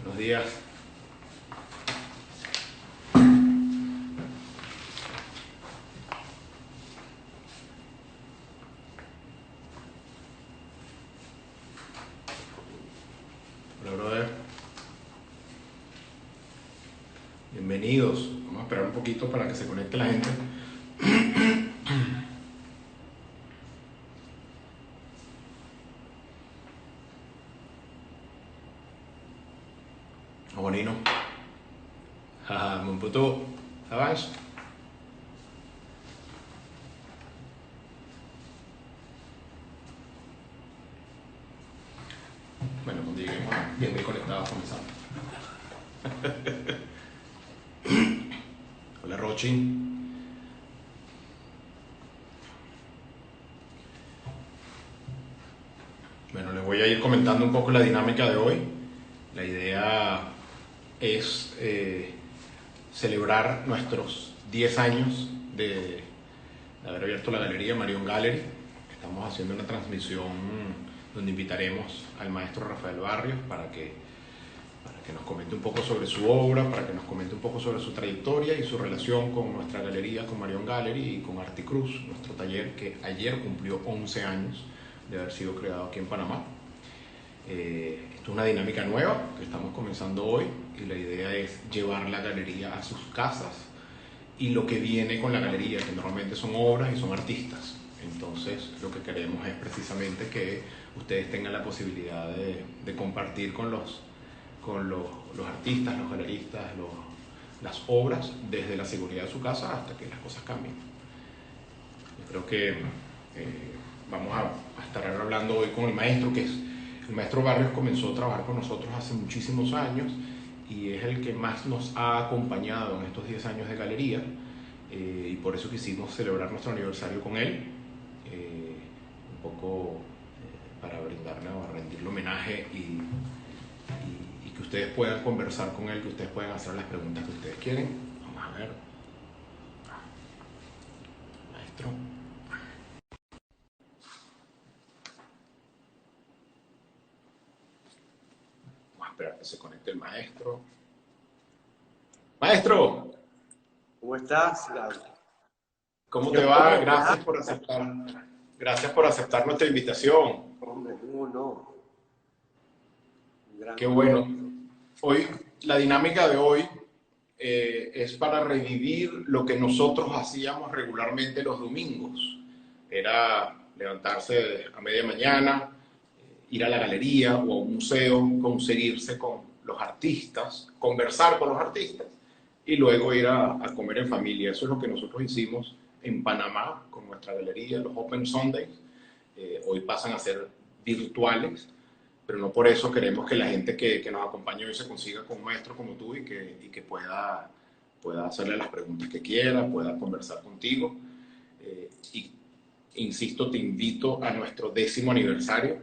Buenos días. Hola, brother. Bienvenidos. Vamos a esperar un poquito para que se conecte la gente. Bonino. Haha, mon poteau. Ça va? Bueno, cuando lleguemos bien conectados comenzamos. Hola, Rochi. Bueno, les voy a ir comentando un poco la dinámica de hoy. La idea es celebrar nuestros 10 años de haber abierto la galería Marion Gallery. Estamos haciendo una transmisión donde invitaremos al maestro Rafael Barrios para que nos comente un poco sobre su obra, para que nos comente un poco sobre su trayectoria y su relación con nuestra galería, con Marion Gallery y con Articruz, nuestro taller que ayer cumplió 11 años de haber sido creado aquí en Panamá. Esto es una dinámica nueva que estamos comenzando hoy y la idea es llevar la galería a sus casas y lo que viene con la galería, que normalmente son obras y son artistas. Entonces lo que queremos es precisamente que ustedes tengan la posibilidad de compartir con los artistas, los galeristas, las obras desde la seguridad de su casa hasta que las cosas cambien. Yo creo que vamos a estar hablando hoy con el maestro, que es el maestro Barrios. Comenzó a trabajar con nosotros hace muchísimos años y es el que más nos ha acompañado en estos 10 años de galería, y por eso quisimos celebrar nuestro aniversario con él, un poco para brindarle o rendirle homenaje y que ustedes puedan conversar con él, que ustedes puedan hacer las preguntas que ustedes quieren. Vamos a ver. Maestro. Vamos a esperar que se conecte el maestro. ¡Maestro! ¿Cómo estás, Gaby? ¿Cómo te va? Gracias por aceptar nuestra invitación. Hombre, un honor. Qué bueno. Hoy, la dinámica de hoy es para revivir lo que nosotros hacíamos regularmente los domingos. Era levantarse a media mañana, ir a la galería o a un museo, conseguirse con los artistas, conversar con los artistas y luego ir a comer en familia. Eso es lo que nosotros hicimos en Panamá con nuestra galería, los Open Sundays. Hoy pasan a ser virtuales, pero no por eso queremos que la gente que nos acompañe hoy se consiga con un maestro como tú y que pueda hacerle las preguntas que quiera, pueda conversar contigo. Y insisto, te invito a nuestro 10º aniversario.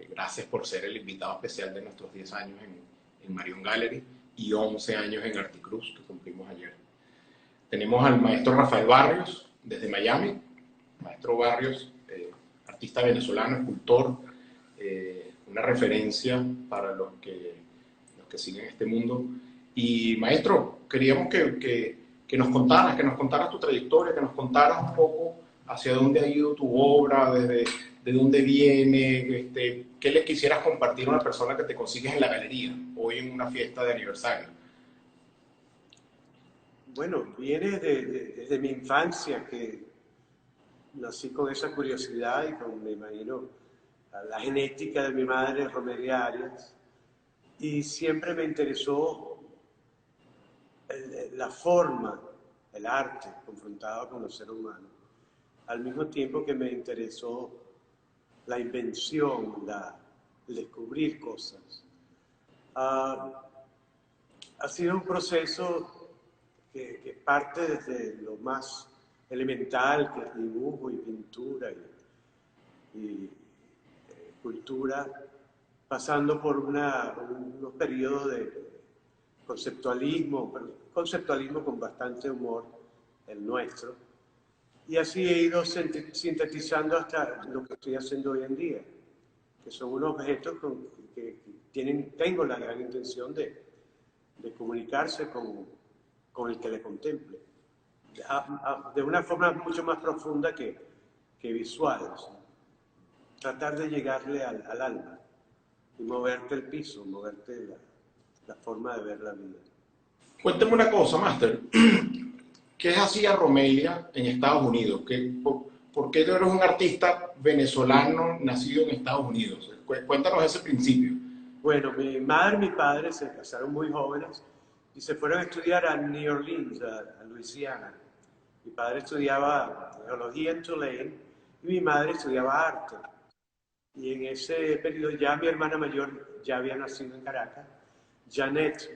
Gracias por ser el invitado especial de nuestros 10 años en Marion Gallery y 11 años en Articruz, que cumplimos ayer. Tenemos al maestro Rafael Barrios, desde Miami. Maestro Barrios, artista venezolano, escultor, una referencia para los que siguen este mundo. Y maestro, queríamos que nos contaras tu trayectoria, que nos contaras un poco hacia dónde ha ido tu obra, de dónde viene, qué le quisieras compartir a una persona que te consigues en la galería, hoy en una fiesta de aniversario. Bueno, viene desde mi infancia, que nací con esa curiosidad y con, me imagino, la genética de mi madre, Romería Arias, y siempre me interesó la forma, el arte, confrontado con los seres humanos, al mismo tiempo que me interesó la invención, el descubrir cosas. Ha sido un proceso que parte desde lo más elemental, que es dibujo y pintura y cultura, pasando por unos periodos de conceptualismo con bastante humor, el nuestro, y así he ido sintetizando hasta lo que estoy haciendo hoy en día, que son unos objetos que tengo la gran intención de comunicarse con el que le contemple, de una forma mucho más profunda que visual, ¿sí? Tratar de llegarle al alma y moverte el piso, moverte la forma de ver la vida. Cuénteme una cosa, Máster. ¿Qué hacía Romelia en Estados Unidos? ¿Por qué tú eres un artista venezolano nacido en Estados Unidos? Cuéntanos ese principio. Bueno, mi madre y mi padre se casaron muy jóvenes y se fueron a estudiar a New Orleans, a Luisiana. Mi padre estudiaba geología en Tulane y mi madre estudiaba arte. Y en ese periodo ya mi hermana mayor ya había nacido en Caracas. Janet,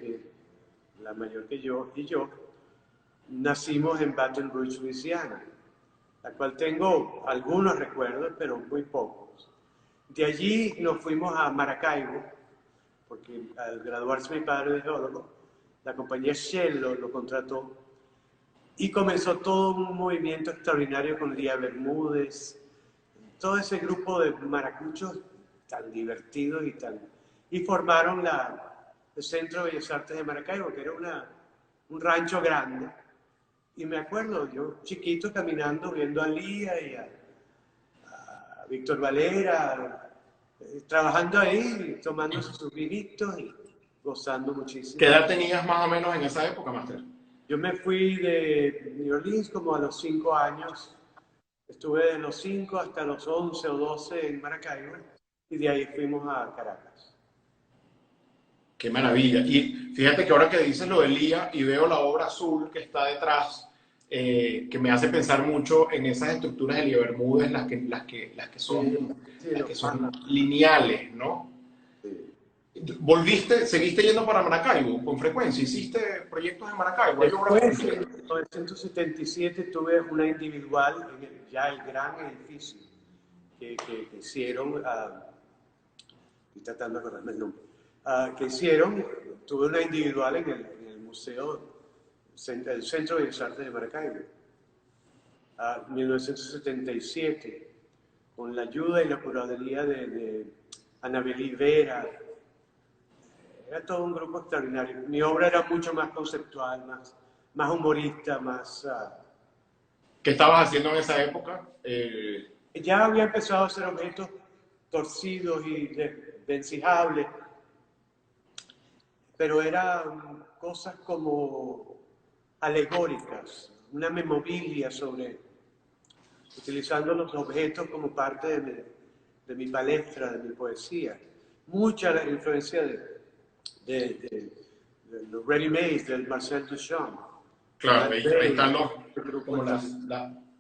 la mayor que yo, y yo nacimos en Baton Rouge, Luisiana, la cual tengo algunos recuerdos, pero muy pocos. De allí nos fuimos a Maracaibo, porque al graduarse mi padre de geólogo, la compañía Shell lo contrató y comenzó todo un movimiento extraordinario con Lía Bermúdez, todo ese grupo de maracuchos tan divertidos y formaron el Centro de Bellas Artes de Maracaibo, que era un rancho grande. Y me acuerdo, yo chiquito caminando, viendo a Lía y a Víctor Valera, trabajando ahí, tomándose sus vinitos y gozando ¿Qué muchísimo. edad tenías más o menos en esa época, Máster? Yo me fui de New Orleans como a los 5 años. Estuve de los 5 hasta los 11 o 12 en Maracaibo y de ahí fuimos a Caracas. Qué maravilla. Y fíjate que ahora que dices lo de Lía y veo la obra azul que está detrás, que me hace pensar mucho en esas estructuras de Lía Bermúdez, Sí, sí, las que son lineales, ¿no? sí. Seguiste yendo para Maracaibo con frecuencia? ¿Hiciste proyectos en Maracaibo? ¿Hay obras Después, tuyas? en 1977, tuve una individual en ya el gran edificio que hicieron, estoy tratando de acordarme el nombre, que hicieron, tuve una individual en el Museo, el Centro de Bellas Artes de Maracaibo, 1977, con la ayuda y la curaduría de Anabel Vera. Era todo un grupo extraordinario. Mi obra era mucho más conceptual, más humorista, más... ¿Qué estabas haciendo en esa época? ya había empezado a hacer objetos torcidos y vencijables, pero eran cosas como alegóricas, una memobilia utilizando los objetos como parte de mi palestra, de mi poesía. Mucha la influencia de los ready-made, del Marcel Duchamp. Claro, ahí están Grupo como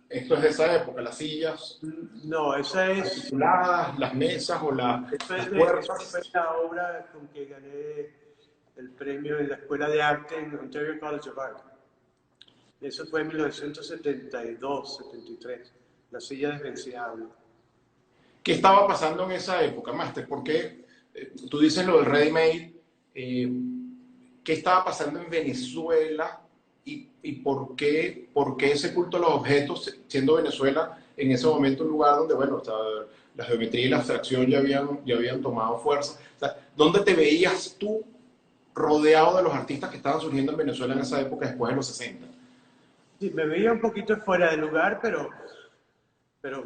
esto es de esa época, las sillas No, esa es, articuladas, las mesas o las esa fue puertas. la obra con que gané el premio en la Escuela de Arte en Ontario College of Art. Eso fue en 1972, 73, la silla desvenciable. ¿Qué estaba pasando en esa época, Máster? Porque tú dices lo del ready made. ¿Qué estaba pasando en Venezuela y por qué ese culto a los objetos, siendo Venezuela en ese momento un lugar donde, bueno, la geometría y la abstracción ya habían tomado fuerza? O sea, ¿dónde te veías tú rodeado de los artistas que estaban surgiendo en Venezuela en esa época después de los 60? Sí, me veía un poquito fuera del lugar, pero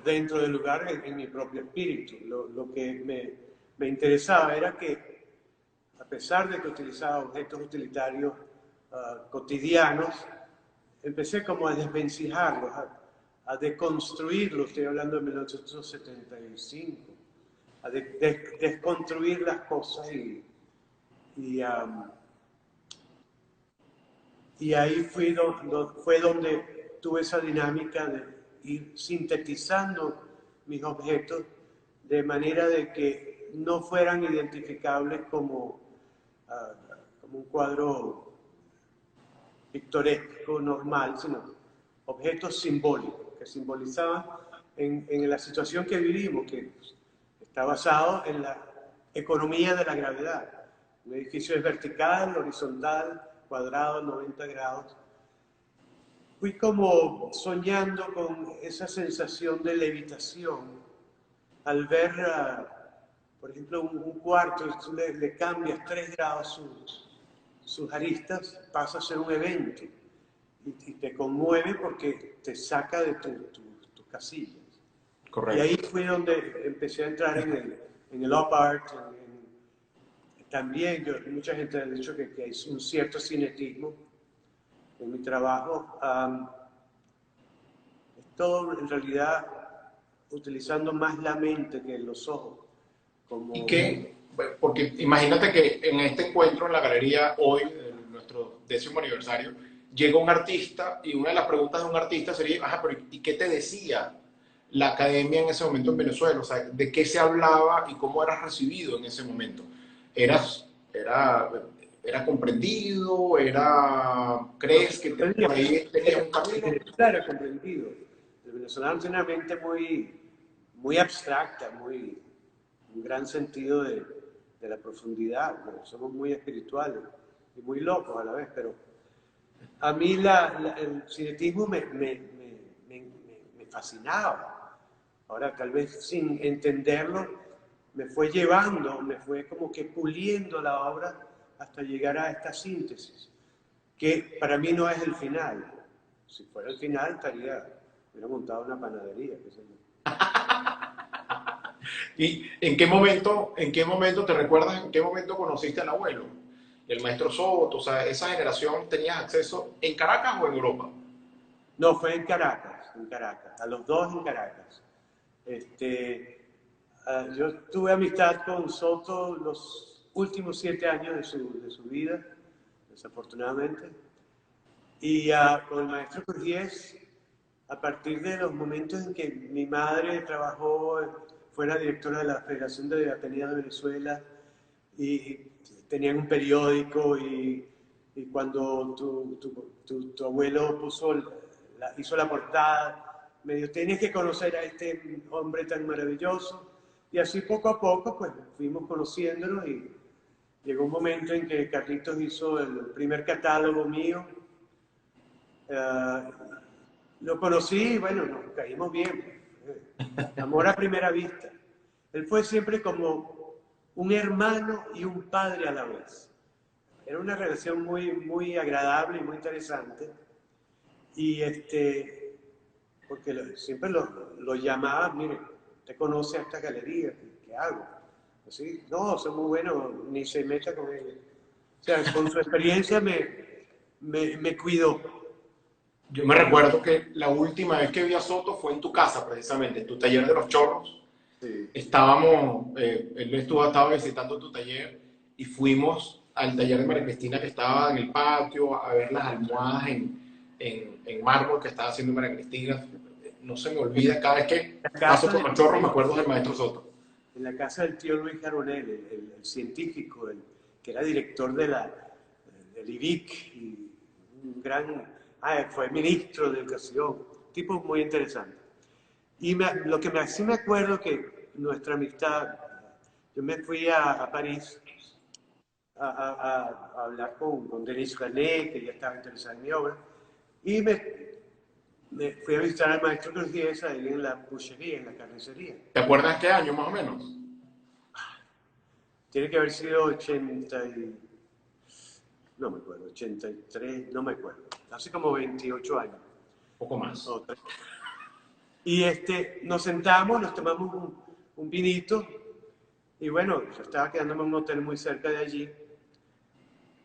dentro del lugar en mi propio espíritu. Lo que me interesaba era que, a pesar de que utilizaba objetos utilitarios cotidianos, empecé como a desvencijarlos, a deconstruirlos, estoy hablando de 1975, a desconstruir las cosas y ahí fue donde tuve esa dinámica de ir sintetizando mis objetos de manera de que no fueran identificables como un cuadro pictoresco normal, sino objetos simbólicos que simbolizaban en la situación que vivimos, que está basado en la economía de la gravedad. Un edificio es vertical, horizontal, cuadrado, 90 grados. Fui como soñando con esa sensación de levitación al ver, por ejemplo, un cuarto, tú le cambias 3 grados sus aristas, pasa a ser un evento y te conmueve porque te saca de tus casillas. Y Correcto. ahí fue donde empecé a entrar en el op art. También mucha gente ha dicho que hay un cierto cinetismo en mi trabajo. Es todo en realidad utilizando más la mente que los ojos. Y Como, que, porque imagínate que en este encuentro en la galería hoy, en nuestro 10º aniversario, llega un artista y una de las preguntas de un artista sería, ajá, pero ¿y qué te decía la academia en ese momento en Venezuela? O sea, ¿de qué se hablaba y cómo eras recibido en ese momento? ¿Eras, era comprendido? ¿Crees que por ahí tenías un camino? claro, comprendido. El venezolano tiene una mente muy abstracta, un gran sentido de la profundidad. Bueno, somos muy espirituales y muy locos a la vez, pero a mí el cinetismo me fascinaba. Ahora, tal vez sin entenderlo, me fue llevando, me fue como que puliendo la obra hasta llegar a esta síntesis, que para mí no es el final. Si fuera el final, hubiera montado una panadería, qué sé yo. ¿Y en qué momento te recuerdas, en qué momento conociste al abuelo? El maestro Soto, o sea, esa generación tenías acceso en Caracas o en Europa. No, fue en Caracas, a los dos en Caracas. Yo tuve amistad con Soto los últimos 7 años de su vida, desafortunadamente, y con el maestro Crujies, a partir de los momentos en que mi madre trabajó, fue la directora de la Federación de Atenea de Venezuela, y tenían un periódico, y cuando tu abuelo hizo la portada, me dijo, tienes que conocer a este hombre tan maravilloso, y así poco a poco pues fuimos conociéndolo, y llegó un momento en que Carlitos hizo el primer catálogo mío. Lo conocí y bueno, nos caímos bien. Amor a primera vista. Él fue siempre como un hermano y un padre a la vez. Era una relación muy agradable y muy interesante. Y porque siempre lo llamaba, mire, usted conoce a esta galería, ¿qué hago? Así, no, son muy buenos, ni se meta con ella. O sea, con su experiencia me cuidó. Yo me recuerdo que la última vez que vi a Soto fue en tu casa, precisamente, en tu taller de los chorros. Sí. Él estaba visitando tu taller y fuimos al taller de María Cristina que estaba en el patio a ver las almohadas en mármol que estaba haciendo María Cristina. No se me olvida, cada vez que La paso casa por los chorros me acuerdo del maestro Soto. en la casa del tío Luis Carbonell, el científico, que era director del IBIC, y un gran, fue ministro de Educación, tipo muy interesante. Y lo que sí me acuerdo que nuestra amistad, yo me fui a París a hablar con Denis René, que ya estaba interesado en mi obra, y me fui a visitar al maestro Crujies ahí en la bouchería, en la carnicería. ¿Te acuerdas qué año más o menos? Tiene que haber sido 80 no me acuerdo, 83, no me acuerdo. Hace como 28 años. Poco más. Y nos sentamos, nos tomamos un vinito, y bueno, yo estaba quedándome en un hotel muy cerca de allí.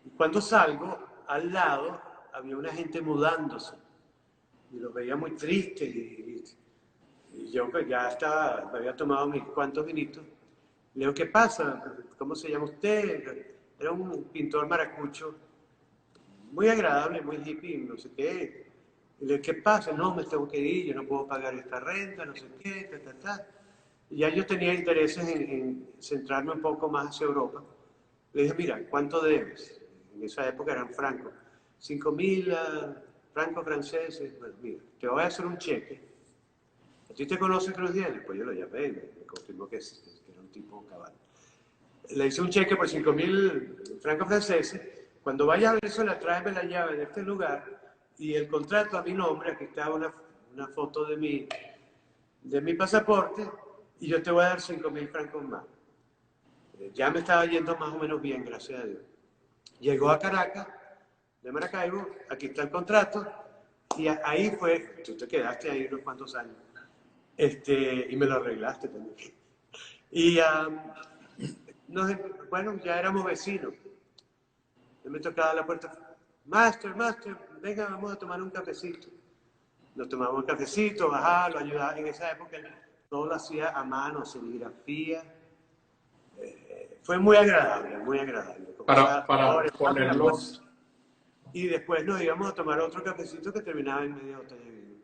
Y cuando salgo, al lado había una gente mudándose. Y los veía muy tristes. Y yo pues ya me había tomado mis cuantos vinitos. Le digo, ¿qué pasa? ¿Cómo se llama usted? Era un pintor maracucho, muy agradable, muy hippie, no sé qué. Y le digo, ¿qué pasa? No, me tengo que ir, yo no puedo pagar esta renta, no sé qué, ta. Y ya yo tenía intereses en centrarme un poco más hacia Europa. Le dije, mira, ¿cuánto debes? En esa época eran francos. 5.000 francos franceses. Bueno, mira, te voy a hacer un cheque. ¿A ti te conoce Cruz Diel? Pues yo lo llamé, me confirmó que era un tipo cabal. Le hice un cheque por 5.000 francos franceses. Cuando vaya a Venezuela, tráeme la llave de este lugar y el contrato a mi nombre. Aquí está una foto de mi pasaporte y yo te voy a dar 5.000 francos más. Ya me estaba yendo más o menos bien, gracias a Dios. Llegó a Caracas, de Maracaibo, aquí está el contrato, y ahí fue, tú te quedaste ahí unos cuantos años, y me lo arreglaste también. Y bueno, ya éramos vecinos. Yo me tocaba la puerta, Master, venga, vamos a tomar un cafecito. Nos tomamos un cafecito, bajaba, lo ayudaba. En esa época todo lo hacía a mano, serigrafía. Fue muy agradable, muy agradable. Para ponerlos, Y después nos íbamos a tomar otro cafecito que terminaba en media botella de vino.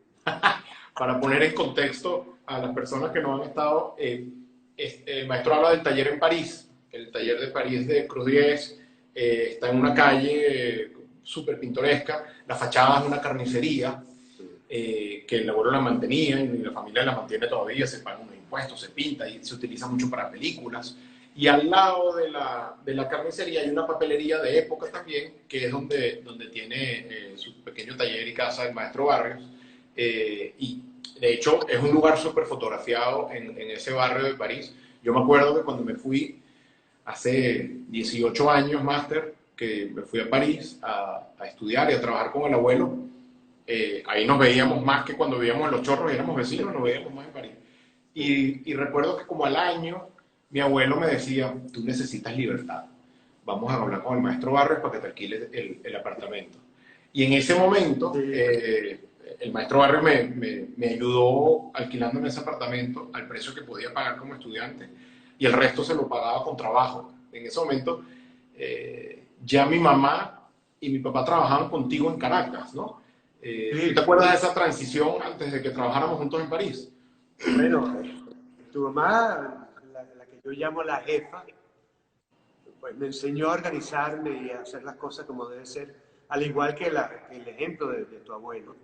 para poner en contexto a las personas que no han estado, el maestro habla del taller en París. El taller de París de Cruz 10 está en una calle súper pintoresca. La fachada es una carnicería que el abuelo la mantenía y la familia la mantiene todavía. Se pagan unos impuestos, se pinta y se utiliza mucho para películas. Y al lado de la carnicería hay una papelería de época también, que es donde tiene su pequeño taller y casa el maestro Barrios. Y de hecho es un lugar súper fotografiado en ese barrio de París. Yo me acuerdo que cuando me fui hace 18 años, máster, que me fui a París a estudiar y a trabajar con el abuelo, ahí nos veíamos más que cuando vivíamos en Los Chorros y éramos vecinos, nos veíamos más en París. Y recuerdo que como al año, mi abuelo me decía, tú necesitas libertad, vamos a hablar con el maestro Barrios para que te alquiles el apartamento. Y en ese momento, el maestro Barrios me ayudó alquilándome ese apartamento al precio que podía pagar como estudiante, y el resto se lo pagaba con trabajo. En ese momento, ya mi mamá y mi papá trabajaban contigo en Caracas, ¿no? ¿Tú te acuerdas de esa transición antes de que trabajáramos juntos en París? Bueno, tu mamá, la que yo llamo la jefa, pues me enseñó a organizarme y a hacer las cosas como debe ser, al igual que el ejemplo de tu abuelo.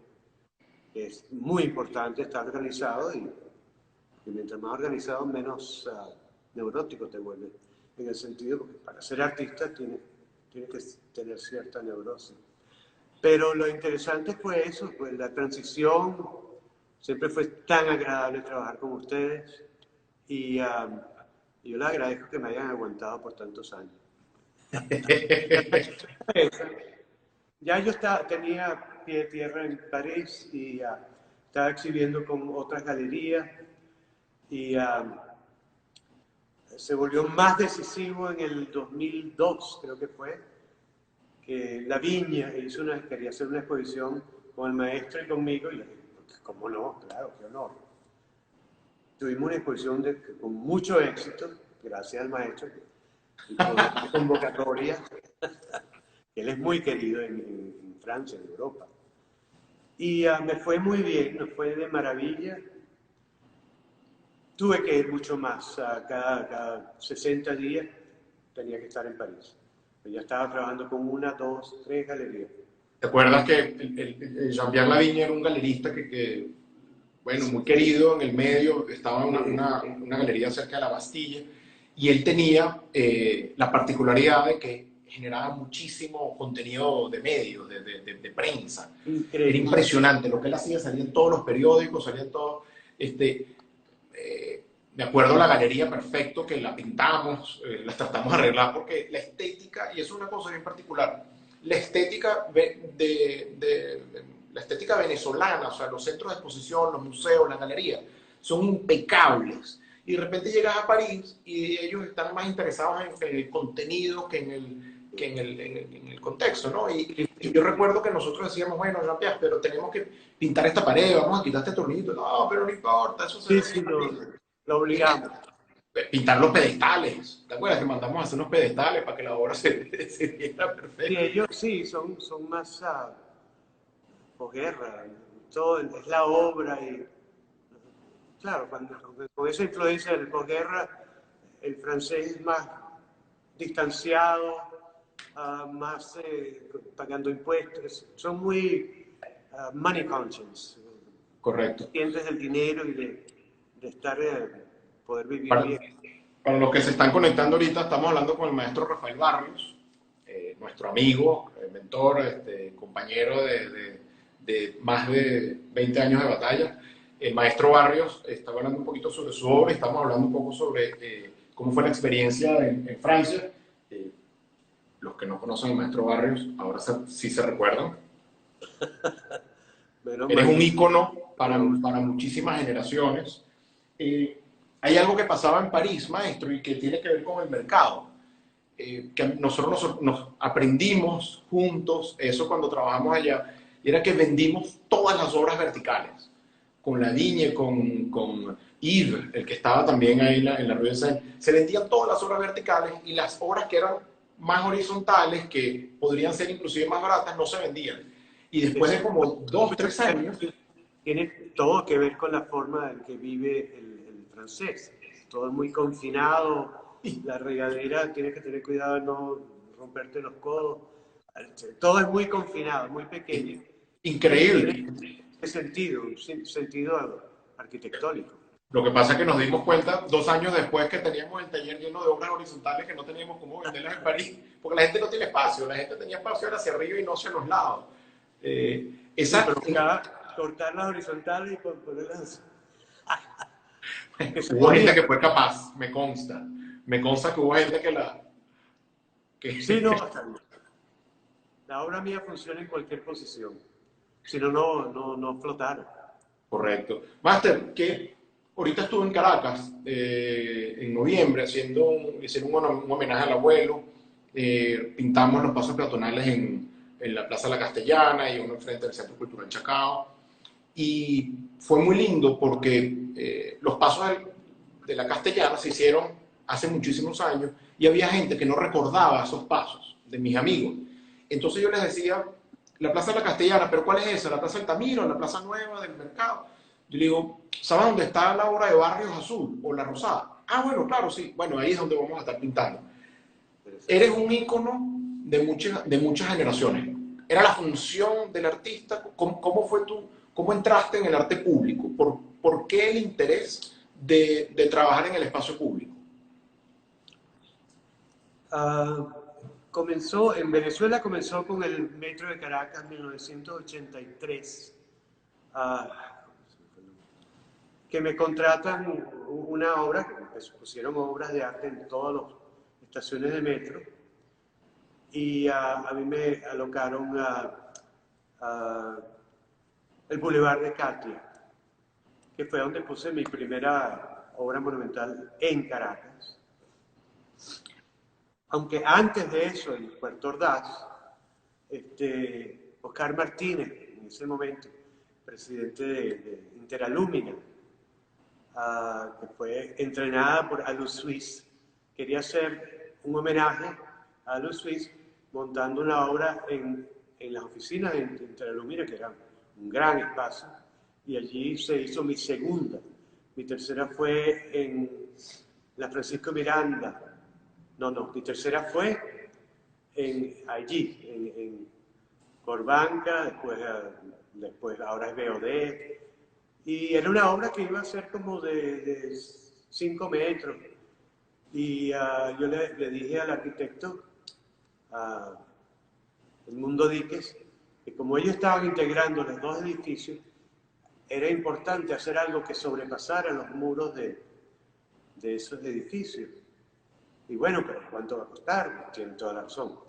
Es muy importante estar organizado y mientras más organizado, menos neurótico te vuelve. En el sentido, porque para ser artista tiene que tener cierta neurosis. Pero lo interesante fue eso, pues la transición. Siempre fue tan agradable trabajar con ustedes y yo les agradezco que me hayan aguantado por tantos años. Ya yo tenía pie de tierra en París y estaba exhibiendo con otras galerías y se volvió más decisivo en el 2002, creo que fue, que La Viña quería hacer una exposición con el maestro y conmigo, y ¿cómo no? Claro, qué honor. Tuvimos una exposición con mucho éxito, gracias al maestro, y con una convocatoria. Él es muy querido en Francia, en Europa. Y me fue muy bien, me fue de maravilla. Tuve que ir mucho más, cada 60 días tenía que estar en París. Ya estaba trabajando con 1, 2, 3 galerías. ¿Te acuerdas que Jean-Pierre Lavigne era un galerista que, bueno, muy querido en el medio, estaba en una galería cerca de la Bastilla, y él tenía la particularidad de que generaba muchísimo contenido de medios, de prensa. Increíble. Era impresionante lo que él hacía, salía en todos los periódicos, salía en todo. Me acuerdo la galería perfecto que la pintamos, la tratamos de arreglar porque la estética, y es una cosa bien particular, la estética la estética venezolana, o sea, los centros de exposición, los museos, las galerías, son impecables. Y de repente llegas a París y ellos están más interesados en el contenido que en el contexto, ¿no? Y yo recuerdo que nosotros decíamos, bueno, Jean-Pierre, pero tenemos que pintar esta pared, vamos a quitar este tornillito. No, pero no importa, eso se Sí, lo obligamos. Pintar los pedestales. ¿Te acuerdas que mandamos a hacer unos pedestales para que la obra se viera perfecta? Sí, ellos sí, son más posguerra, todo es la obra y claro, con esa influencia del posguerra, el francés es más distanciado, más pagando impuestos, son muy money conscious. Correcto. Sientes el dinero y de estar, poder vivir bien. Para los que se están conectando ahorita, estamos hablando con el maestro Rafael Barrios, nuestro amigo, mentor, compañero de más de 20 años de batalla. El maestro Barrios está hablando un poquito sobre su obra, estamos hablando un poco sobre cómo fue la experiencia en Francia. Los que no conocen al maestro Barrios, ahora sí se recuerdan. Eres un ícono para muchísimas generaciones. Hay algo que pasaba en París, maestro, y que tiene que ver con el mercado. Que nosotros nos aprendimos juntos eso cuando trabajamos allá, y era que vendimos todas las obras verticales. Con la Digne, con Yves, el que estaba también ahí en la Rue de Seine, se vendían todas las obras verticales y las obras que eran más horizontales, que podrían ser inclusive más baratas, no se vendían. Y después de como 2, 3 años... Tiene todo que ver con la forma en que vive el francés. Todo es muy confinado, la regadera, tienes que tener cuidado de no romperte los codos. Todo es muy confinado, muy pequeño. Increíble. Tiene sentido arquitectónico. Lo que pasa es que nos dimos cuenta 2 años después que teníamos el taller lleno de obras horizontales que no teníamos cómo venderlas en París, porque la gente no tiene espacio, la gente tenía espacio hacia arriba y no hacia los lados. Cortar las horizontales y ponerlas. Hubo gente que fue capaz, me consta. Me consta que hubo gente que la... Sí, no, la obra mía funciona en cualquier posición. Si no, no flotara. Correcto. Máster, que ahorita estuve en Caracas en noviembre haciendo un homenaje al abuelo. Pintamos los pasos peatonales en la Plaza La Castellana y uno enfrente del Centro Cultural Chacao. Y fue muy lindo porque los pasos de La Castellana se hicieron hace muchísimos años y había gente que no recordaba esos pasos, de mis amigos. Entonces yo les decía, la Plaza de la Castellana, ¿pero cuál es esa? ¿La Plaza Altamira, la Plaza Nueva del Mercado? Yo le digo, ¿sabes dónde está la obra de Barrios Azul o La Rosada? Ah, bueno, claro, sí. Bueno, ahí es donde vamos a estar pintando. Eres un ícono de muchas generaciones. Era la función del artista. ¿Cómo entraste en el arte público? ¿Por qué el interés de trabajar en el espacio público? En Venezuela comenzó con el Metro de Caracas en 1983, que me contratan una obra, que se pusieron obras de arte en todas las estaciones de metro, y a mí me alocaron el Boulevard de Catia, que fue donde puse mi primera obra monumental en Caracas. Aunque antes de eso, en Puerto Ordaz, Oscar Martínez, en ese momento, presidente de Interalumina, que fue entrenada por Alu Suisse, quería hacer un homenaje a Alu Suisse montando una obra en las oficinas de Interalumina, que era un gran espacio, y allí se hizo mi segunda. Mi tercera fue en la Francisco Miranda. Mi tercera fue allí, en Corbanca, después ahora es BOD, y era una obra que iba a ser como de 5 metros, y yo le dije al arquitecto, Edmundo Díquez, que como ellos estaban integrando los dos edificios, era importante hacer algo que sobrepasara los muros de esos edificios. Y bueno, pero ¿cuánto va a costar? Tienen toda la razón.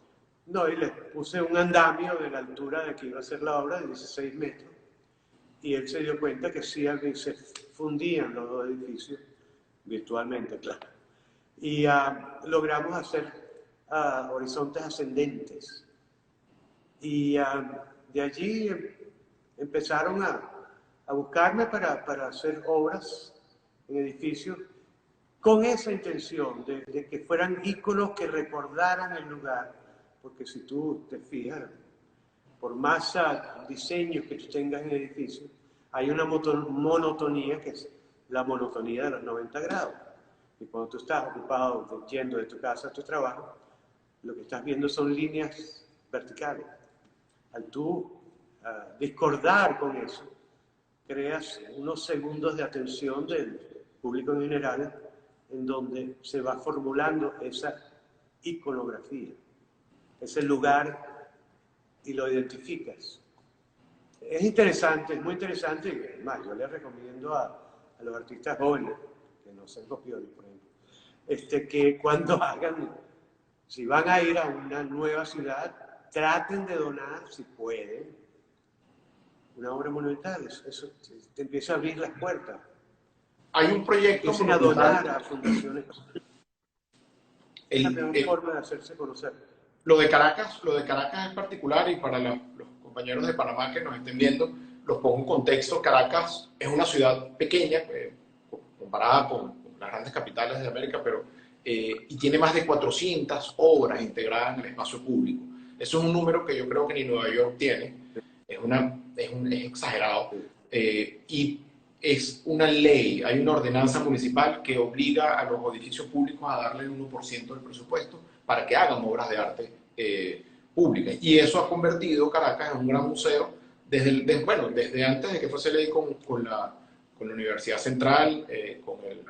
No, y le puse un andamio de la altura de que iba a ser la obra de 16 metros. Y él se dio cuenta que sí se fundían los dos edificios virtualmente, claro. Y logramos hacer horizontes ascendentes. Y de allí empezaron a buscarme para hacer obras en edificios con esa intención de que fueran íconos que recordaran el lugar, porque si tú te fijas, por más diseños que tú tengas en el edificio, hay una monotonía que es la monotonía de los 90 grados. Y cuando tú estás ocupado yendo de tu casa a tu trabajo, lo que estás viendo son líneas verticales. Al tú discordar con eso, creas unos segundos de atención del público en general, en donde se va formulando esa iconografía, ese lugar, y lo identificas. Es interesante, es muy interesante, y además yo les recomiendo a los artistas jóvenes, que no sean copiones, por ejemplo, que cuando hagan, si van a ir a una nueva ciudad, traten de donar, si pueden, una obra monumental. Eso te empieza a abrir las puertas. Hay un proyecto Empiecen a donar a fundaciones. Es la mejor forma de hacerse conocer. Lo de Caracas es particular, y para los compañeros de Panamá que nos estén viendo, los pongo en contexto. Caracas es una ciudad pequeña, comparada con las grandes capitales de América, pero, y tiene más de 400 obras integradas en el espacio público. Eso es un número que yo creo que ni Nueva York tiene. Es exagerado. Y es una ley, hay una ordenanza municipal que obliga a los edificios públicos a darle el 1% del presupuesto para que hagan obras de arte públicas. Y eso ha convertido Caracas en un gran museo desde antes de que fuese ley con la Universidad Central, con el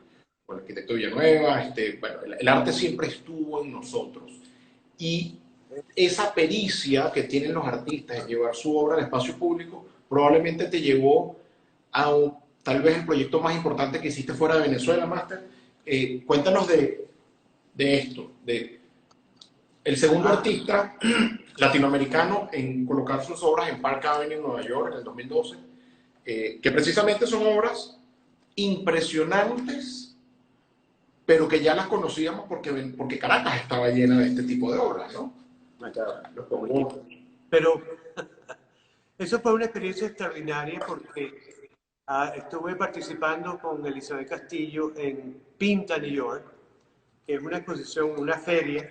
arquitecto Villanueva. El arte siempre estuvo en nosotros. Y esa pericia que tienen los artistas en llevar su obra al espacio público probablemente te llevó a tal vez el proyecto más importante que hiciste fuera de Venezuela, Máster. Cuéntanos de esto, de el segundo artista latinoamericano en colocar sus obras en Park Avenue, en Nueva York, en el 2012, que precisamente son obras impresionantes, pero que ya las conocíamos porque Caracas estaba llena de este tipo de obras, ¿no? Pero eso fue una experiencia extraordinaria porque estuve participando con Elizabeth Castillo en Pinta, New York, que es una exposición, una feria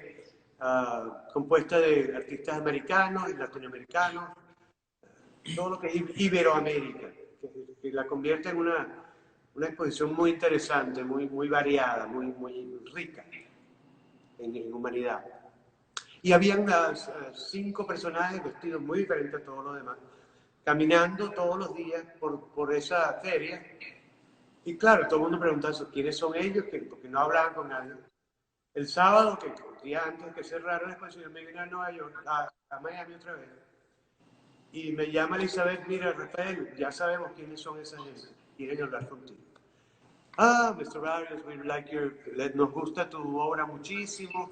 compuesta de artistas americanos y latinoamericanos, todo lo que es Iberoamérica, que la convierte en una exposición muy interesante, muy variada, muy rica en humanidad. Y habían 5 personajes vestidos muy diferentes a todos los demás, caminando todos los días por esa feria. Y claro, todo el mundo preguntaba quiénes son ellos, porque no hablaban con nadie. El sábado, que el día antes que cerrara la exposición, me vine a Nueva York, a Miami otra vez. Y me llama Elizabeth: mira, Rafael, ya sabemos quiénes son esa gente, quieren hablar contigo. Mr. Barrios, nos gusta tu obra muchísimo,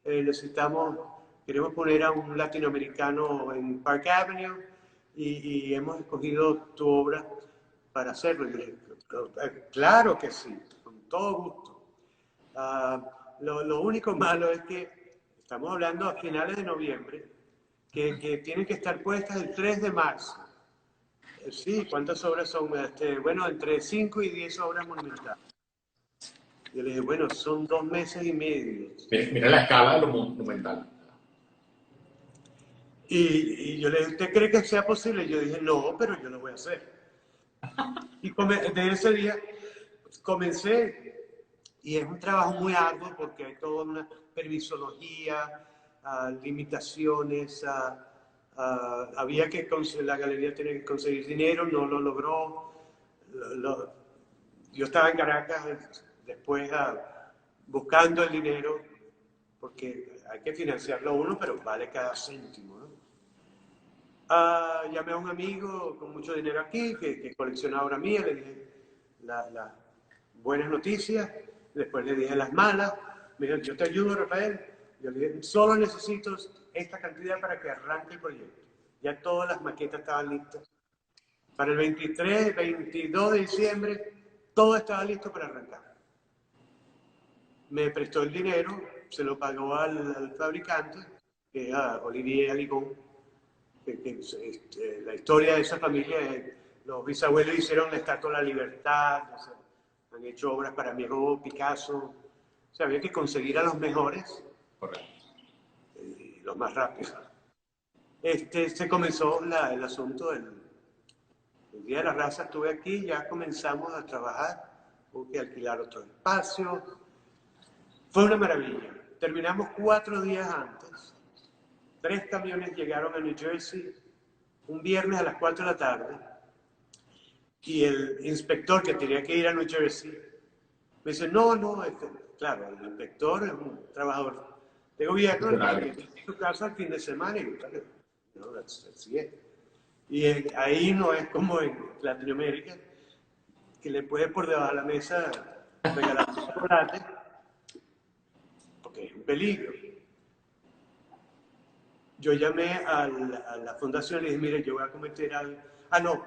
queremos poner a un latinoamericano en Park Avenue y hemos escogido tu obra para hacerlo. Y dije, claro que sí, con todo gusto. Lo único malo es que estamos hablando a finales de noviembre, que tienen que estar puestas el 3 de marzo. Sí, ¿cuántas obras son? Bueno, entre 5 y 10 obras monumentales. Yo le dije, bueno, son 2 meses y medio. Mira la escala de lo monumental. Y yo le dije, ¿usted cree que sea posible? Yo dije, no, pero yo lo voy a hacer. Y de ese día comencé, y es un trabajo muy arduo porque hay toda una permisología, limitaciones, había que la galería tenía que conseguir dinero, no lo logró. Yo estaba en Caracas después buscando el dinero, porque hay que financiarlo uno, pero vale cada céntimo, ¿no? Llamé a un amigo con mucho dinero aquí, que colecciona obra mía, le dije las buenas noticias, después le dije las malas. Me dijo, yo te ayudo, Rafael. Yo le dije, solo necesito esta cantidad para que arranque el proyecto. Ya todas las maquetas estaban listas. Para el 23, 22 de diciembre, todo estaba listo para arrancar. Me prestó el dinero, se lo pagó al fabricante, que era Olivier Aligon. La historia de esa familia, los bisabuelos hicieron la Estatua de la Libertad, han hecho obras para Miró, Picasso. O sea, había que conseguir a los mejores. Correcto. Los más rápidos. Se comenzó el asunto del Día de la Raza. Estuve aquí, ya comenzamos a trabajar, hubo que alquilar otro espacio. Fue una maravilla. Terminamos 4 días antes. 3 camiones llegaron a New Jersey un viernes a las 4 de la tarde, y el inspector que tenía que ir a New Jersey me dice, no, claro, el inspector es un trabajador de gobierno, que tiene su casa al fin de semana, y no, that's it. Y ahí no es como en Latinoamérica, que le puede por debajo de la mesa regalar chocolate. peligro. Yo llamé a la fundación y le dije, mire, yo voy a cometer algo. Ah, no,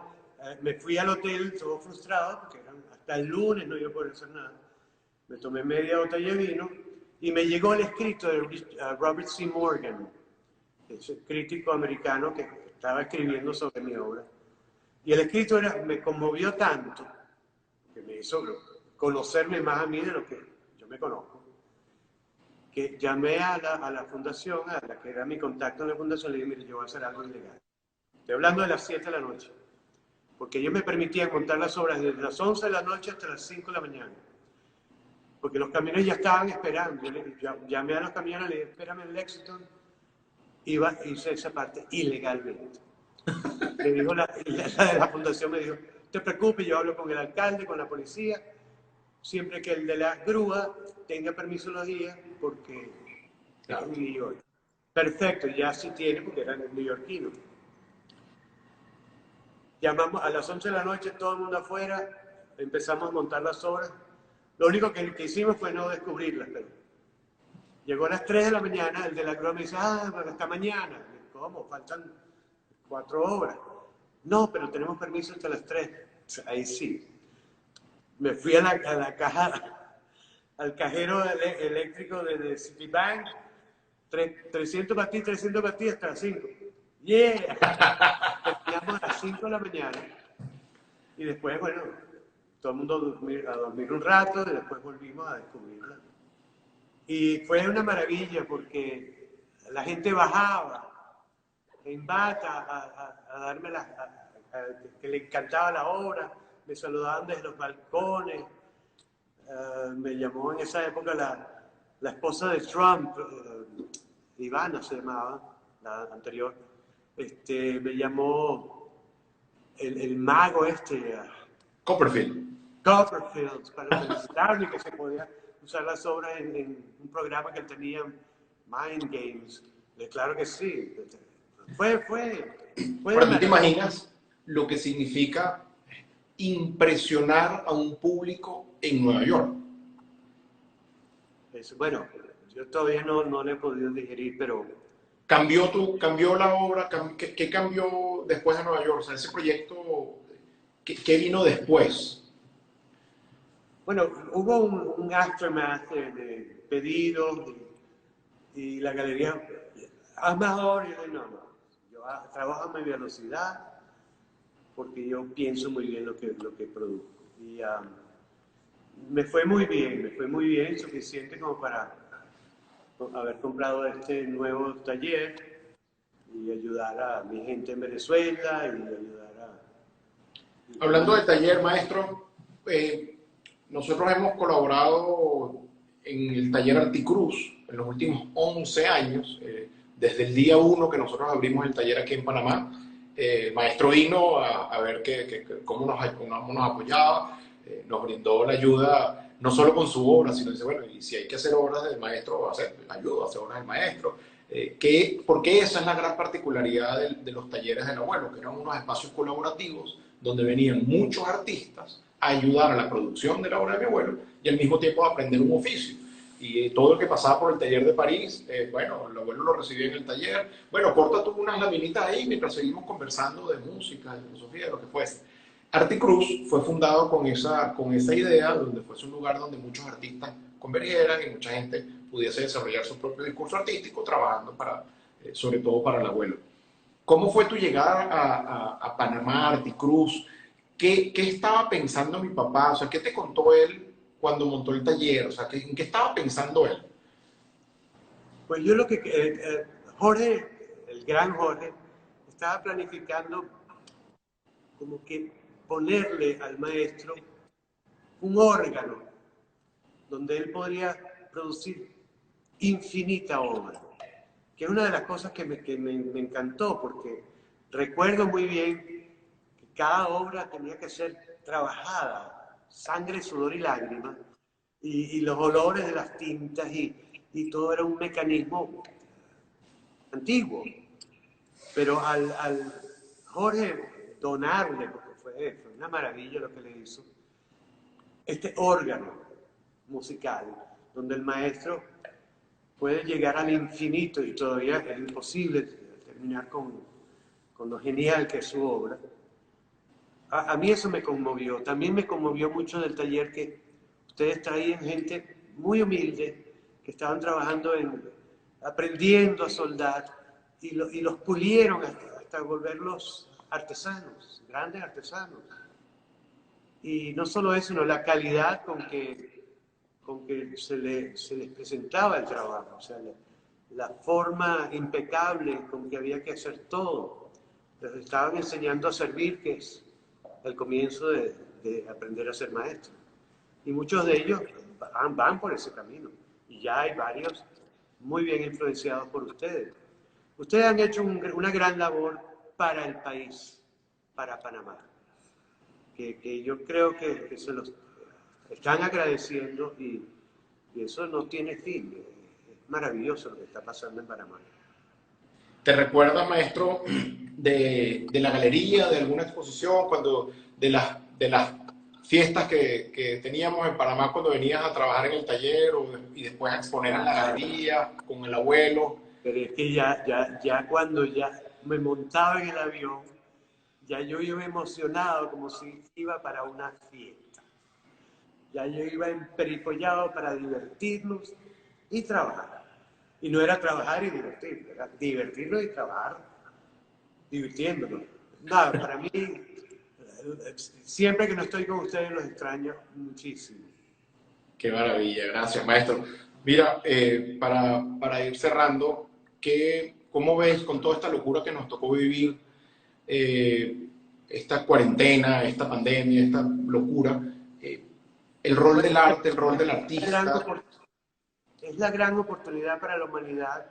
me fui al hotel todo frustrado porque hasta el lunes no iba a poder hacer nada. Me tomé media botella de vino y me llegó el escrito de Robert C. Morgan, ese crítico americano que estaba escribiendo sobre mi obra. Y el escrito me conmovió tanto, que me hizo conocerme más a mí de lo que yo me conozco, que llamé a la fundación, a la que era mi contacto en la fundación, le dije, mire, yo voy a hacer algo ilegal. Estoy hablando de las 7 de la noche, porque ellos me permitían contar las obras desde las 11 de la noche hasta las 5 de la mañana. Porque los camiones ya estaban esperando. Yo llamé a los camiones, le dije, espérame en Lexington, hice esa parte ilegalmente. Me dijo la de la fundación, me dijo, no te preocupes, yo hablo con el alcalde, con la policía, siempre que el de la grúa tenga permiso los días, porque es en New York. Perfecto, ya sí tiene, porque eran neoyorquinos. Llamamos a las 11 de la noche, todo el mundo afuera, empezamos a montar las obras. Lo único que hicimos fue no descubrirlas, pero llegó a las 3 de la mañana, el de la grúa me dice, bueno, hasta mañana. ¿Cómo? Faltan 4 horas. No, pero tenemos permiso hasta las 3. Ahí sí. Me fui a la caja, al cajero eléctrico de Citibank, 300 para ti, 300 para ti, hasta las 5. ¡Yeah! Terminamos a las 5 de la mañana y después, bueno, todo el mundo a dormir un rato y después volvimos a descubrirla. Y fue una maravilla porque la gente bajaba en bata a darme que le encantaba la obra, me saludaban desde los balcones. Me llamó en esa época la esposa de Trump, Ivana se llamaba, la anterior. Me llamó el mago Copperfield. Copperfield, para felicitarme que se podía usar las obras en un programa que tenía Mind Games. Claro que sí. Fue Pero tú te imaginas lo que significa impresionar a un público en Nueva York. Bueno, yo todavía no le he podido digerir, pero... ¿Cambió la obra? ¿Qué cambió después de Nueva York? O sea, ese proyecto, ¿qué vino después? Bueno, hubo un aftermath de pedidos y la galería, hazme ahora, y yo no, yo trabajo a mi velocidad porque yo pienso muy bien lo que produzco. Y me fue muy bien, suficiente como para haber comprado este nuevo taller y ayudar a mi gente en Venezuela y ayudar a... Hablando del taller, maestro, nosotros hemos colaborado en el taller Articruz en los últimos 11 años, desde el día 1 que nosotros abrimos el taller aquí en Panamá. El maestro vino a ver cómo nos apoyaba, nos brindó la ayuda, no solo con su obra, sino dice, bueno, y si hay que hacer obras del maestro, ayudo a hacer obras del maestro. Porque esa es la gran particularidad de los talleres del abuelo, que eran unos espacios colaborativos donde venían muchos artistas a ayudar a la producción de la obra de mi abuelo y al mismo tiempo a aprender un oficio. Y todo el que pasaba por el taller de París, bueno, el abuelo lo recibía en el taller. Bueno, corta tú unas laminitas ahí mientras seguimos conversando de música, de filosofía, de lo que fuese. Articruz fue fundado con esa idea, donde fuese un lugar donde muchos artistas convergieran y mucha gente pudiese desarrollar su propio discurso artístico trabajando sobre todo para el abuelo. ¿Cómo fue tu llegada a Panamá, Articruz? ¿Qué estaba pensando mi papá? O sea, ¿qué te contó él cuando montó el taller? O sea, ¿en qué estaba pensando él? Pues yo lo que... Jorge, el gran Jorge, estaba planificando como que ponerle al maestro un órgano donde él podría producir infinita obra, que es una de las cosas que me encantó, porque recuerdo muy bien que cada obra tenía que ser trabajada, sangre, sudor y lágrimas, y los olores de las tintas, y todo era un mecanismo antiguo. Pero al Jorge donarle, porque fue una maravilla lo que le hizo, este órgano musical, donde el maestro puede llegar al infinito y todavía es imposible terminar con lo genial que es su obra. A mí eso me conmovió. También me conmovió mucho del taller que ustedes traían gente muy humilde, que estaban trabajando aprendiendo a soldar y los pulieron hasta volverlos artesanos, grandes artesanos. Y no solo eso, sino la calidad con que se les presentaba el trabajo, o sea, la forma impecable con que había que hacer todo. Les estaban enseñando a servir, que es el comienzo de aprender a ser maestro. Y muchos de ellos van por ese camino. Y ya hay varios muy bien influenciados por ustedes. Ustedes han hecho una gran labor para el país, para Panamá, que yo creo que se los están agradeciendo y eso no tiene fin. Es maravilloso lo que está pasando en Panamá. ¿Te recuerdas, maestro, de la galería, de alguna exposición, de las fiestas que teníamos en Panamá cuando venías a trabajar en el taller y después a exponer en la galería con el abuelo? Pero es que ya cuando ya me montaba en el avión, ya yo iba emocionado como si iba para una fiesta. Ya yo iba emperifollado para divertirnos y trabajar. Y no era trabajar y divertirnos, era divertirnos y trabajar divirtiéndonos. Nada, para mí, siempre que no estoy con ustedes los extraño muchísimo. Qué maravilla, gracias, maestro. Mira, para ir cerrando, ¿cómo ves con toda esta locura que nos tocó vivir, esta cuarentena, esta pandemia, esta locura, el rol del arte, el rol del artista? Es la gran oportunidad para la humanidad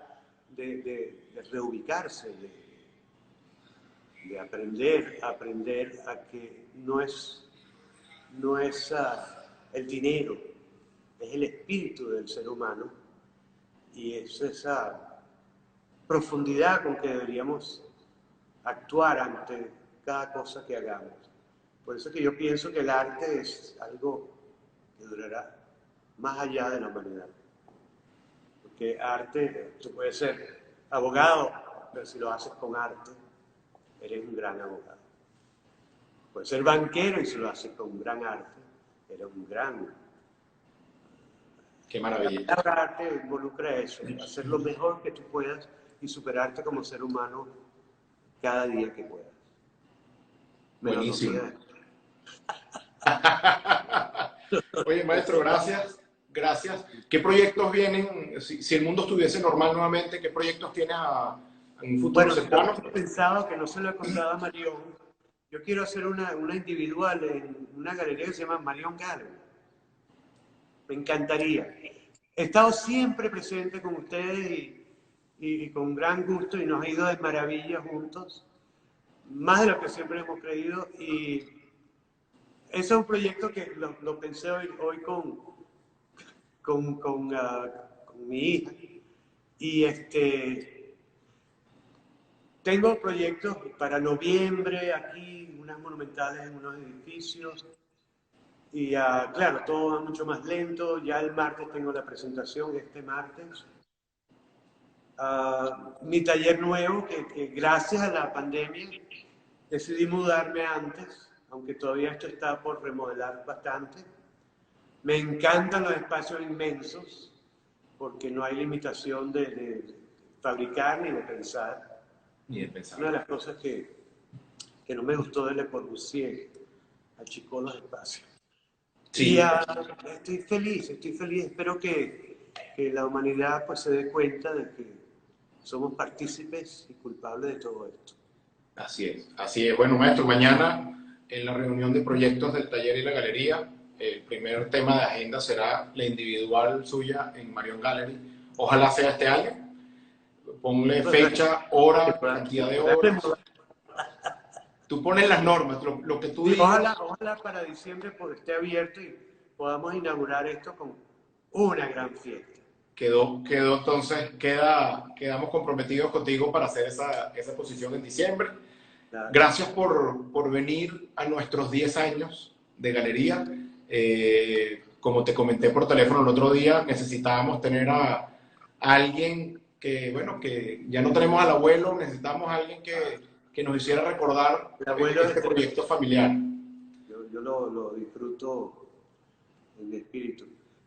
de reubicarse, de aprender a que no es el dinero, es el espíritu del ser humano y es esa profundidad con que deberíamos actuar ante cada cosa que hagamos. Por eso que yo pienso que el arte es algo que durará más allá de la humanidad. Porque arte, tú puedes ser abogado, pero si lo haces con arte, eres un gran abogado. Puedes ser banquero y si lo haces con un gran arte, eres un gran. Qué maravilla. La palabra arte involucra eso, hacer lo mejor que tú puedas y superarte como ser humano cada día que puedas. Buenísimo. Oye, maestro, gracias. Gracias. ¿Qué proyectos vienen? Si el mundo estuviese normal nuevamente, ¿qué proyectos tienes en un futuro cercano? He pensado, que no se lo he contado a Marión, yo quiero hacer una individual en una galería que se llama Marion Gallery. Me encantaría. He estado siempre presente con ustedes y con gran gusto y nos ha ido de maravilla juntos, más de lo que siempre hemos creído y ese es un proyecto que lo pensé hoy con mi hija y tengo proyectos para noviembre aquí, unas monumentales en unos edificios y claro, todo va mucho más lento, ya el martes tengo la presentación, este martes. Mi taller nuevo, que gracias a la pandemia decidí mudarme antes, aunque todavía esto está por remodelar bastante. Me encantan los espacios inmensos, porque no hay limitación de fabricar ni de pensar. Ni de pensar. Una de las cosas que no me gustó de Le Corbusier, achicó los espacios. Sí. Y estoy feliz, espero que la humanidad pues se dé cuenta de que somos partícipes y culpables de todo esto. Así es, así es. Bueno, maestro, mañana en la reunión de proyectos del taller y la galería, el primer tema de agenda será la individual suya en Marion Gallery. Ojalá sea este año. Ponle fecha, hora, cantidad de horas. Tú pones las normas, lo que tú digas. Ojalá para diciembre esté abierto y podamos inaugurar esto con una gran fiesta. Quedó entonces, quedamos comprometidos contigo para hacer esa exposición en diciembre. Claro. Gracias por venir a nuestros 10 años de galería. Como te comenté por teléfono el otro día, necesitábamos tener a alguien que, bueno, que ya no tenemos al abuelo, necesitamos a alguien que nos hiciera recordar El abuelo este proyecto familiar. yo lo disfruto en mi espíritu.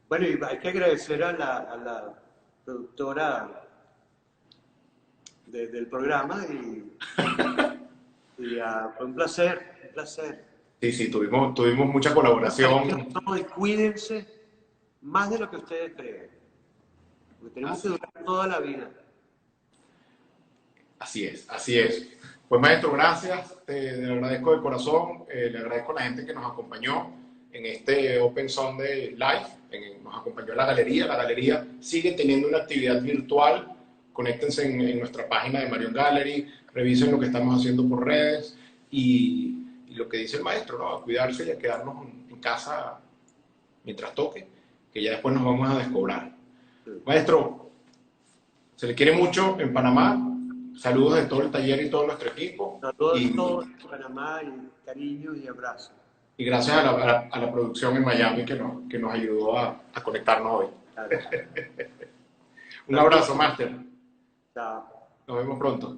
Bueno, y hay que agradecer a la productora del programa fue un placer, un placer. Sí, sí, tuvimos mucha colaboración. Y cuídense más de lo que ustedes creen. Porque tenemos que durar toda la vida. Así es, así es. Pues maestro, gracias, le agradezco de corazón, le agradezco a la gente que nos acompañó en este Open Sunday Live, nos acompañó la galería sigue teniendo una actividad virtual, conéctense en nuestra página de Marion Gallery, revisen lo que estamos haciendo por redes y lo que dice el maestro, ¿no? A cuidarse y a quedarnos en casa mientras toque, que ya después nos vamos a descobrar. Maestro, se le quiere mucho en Panamá. Saludos de todo el taller y todo nuestro equipo. Saludos a todos en Panamá y cariños y abrazos. Y gracias a la producción en Miami que nos ayudó a conectarnos hoy. Claro. Un abrazo, Máster. Chao. Nos vemos pronto.